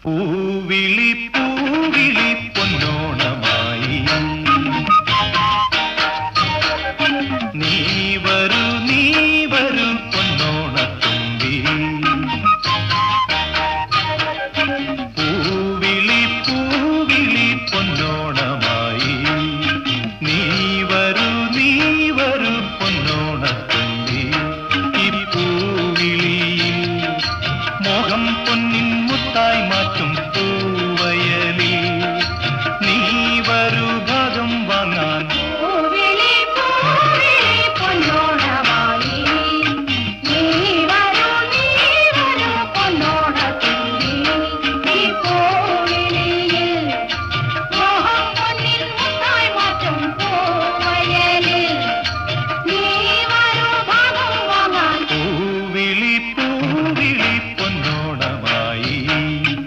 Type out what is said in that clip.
പൂവിളി പൂവിളി പൊന്നോണമായി നീ വരൂ പൊന്നോണത്തുമ്പി പൂവിളി പൂവിളി പൊന്നോണമായി നീ വരൂ പൊന്നോണത്തുമ്പി ഈ പൂവിളിയിൽ മോഹം പൊന്നിൻ മുത്തായി മാറ്റും